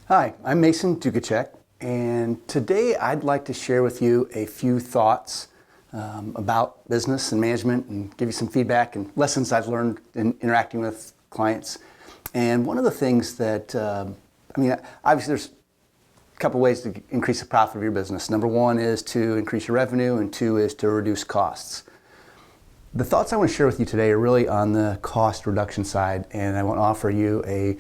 Hi, I'm Mason Duchatschek, and today I'd like to share with you a few thoughts about business and management and give you some feedback and lessons I've learned in interacting with clients. And one of the things that, obviously there's a couple ways to increase the profit of your business. Number one is to increase your revenue, and two is to reduce costs. The thoughts I want to share with you today are really on the cost reduction side, and I want to offer you a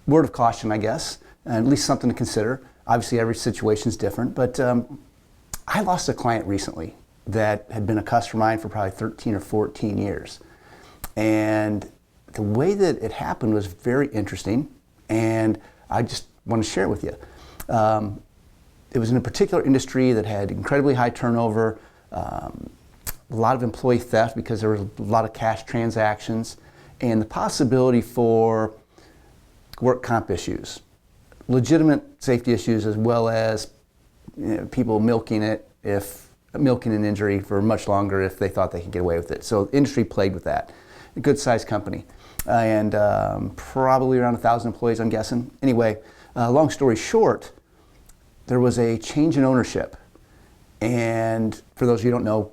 word of caution, I guess, and at least something to consider. Obviously, every situation is different, but I lost a client recently that had been a customer of mine for probably 13 or 14 years. And the way that it happened was very interesting, and I just want to share it with you. It was in a particular industry that had incredibly high turnover, a lot of employee theft because there was a lot of cash transactions, and the possibility for work comp issues, legitimate safety issues, as well as people milking an injury for much longer if they thought they could get away with it. So the industry plagued with that. A good sized company, and probably around 1,000 employees, I'm guessing. Anyway, long story short, there was a change in ownership. And for those of you who don't know,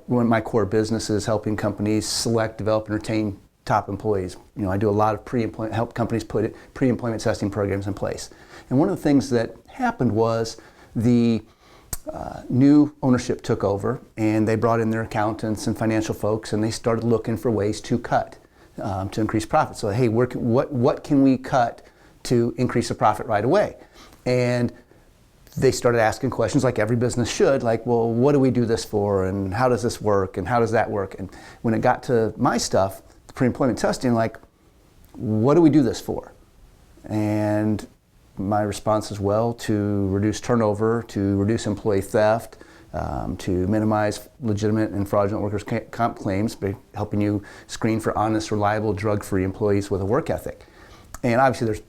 one of my core business is helping companies select, develop, and retain top employees. I do a lot of help companies put pre-employment testing programs in place. And one of the things that happened was the new ownership took over, and they brought in their accountants and financial folks, and they started looking for ways to cut to increase profit. So, hey, what can we cut to increase the profit right away? And they started asking questions like every business should, like, well, what do we do this for, and how does this work, and how does that work? And when it got to my stuff, pre-employment testing, like, what do we do this for? And my response is, well, to reduce turnover, to reduce employee theft, to minimize legitimate and fraudulent workers' comp claims by helping you screen for honest, reliable, drug-free employees with a work ethic. And obviously there's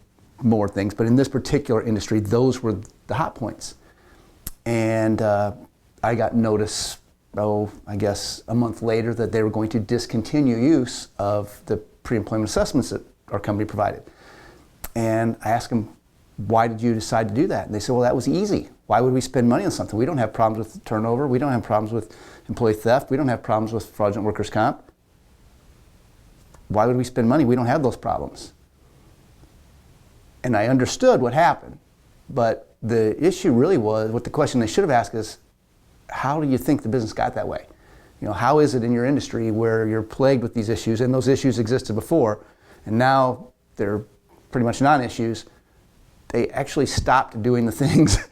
more things, but in this particular industry, those were the hot points. And I got notice, I guess a month later, that they were going to discontinue use of the pre-employment assessments that our company provided. And I asked them, why did you decide to do that? And they said, well, that was easy. Why would we spend money on something? We don't have problems with turnover. We don't have problems with employee theft. We don't have problems with fraudulent workers' comp. Why would we spend money? We don't have those problems. And I understood what happened. But the issue really was, what the question they should have asked is, how do you think the business got that way? How is it in your industry where you're plagued with these issues, and those issues existed before, and now they're pretty much non-issues? They actually stopped doing the things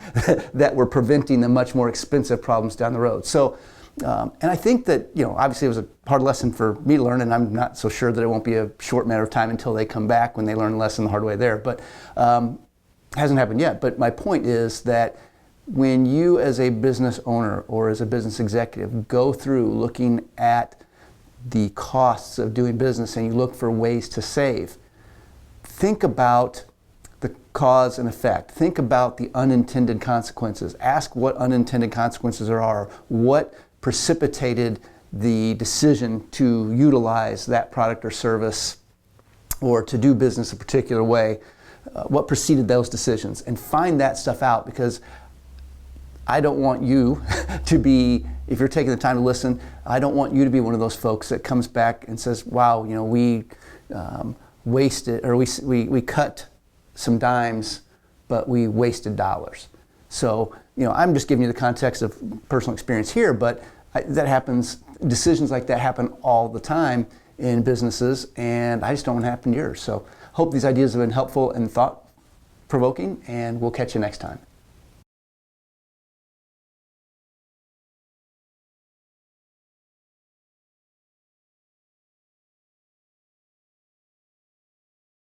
that were preventing the much more expensive problems down the road. So, and I think that, obviously it was a hard lesson for me to learn, and I'm not so sure that it won't be a short matter of time until they come back when they learn a lesson the hard way there. But hasn't happened yet. But my point is that when you as a business owner or as a business executive go through looking at the costs of doing business and you look for ways to save, think about the cause and effect. Think about the unintended consequences. Ask what unintended consequences there are. What precipitated the decision to utilize that product or service or to do business a particular way? What preceded those decisions? And find that stuff out, because I don't want you to be, if you're taking the time to listen, I don't want you to be one of those folks that comes back and says, wow, we wasted, or we cut some dimes, but we wasted dollars. So, I'm just giving you the context of personal experience here, but that happens, decisions like that happen all the time in businesses, and I just don't want it to happen to yours. So, hope these ideas have been helpful and thought-provoking, and we'll catch you next time.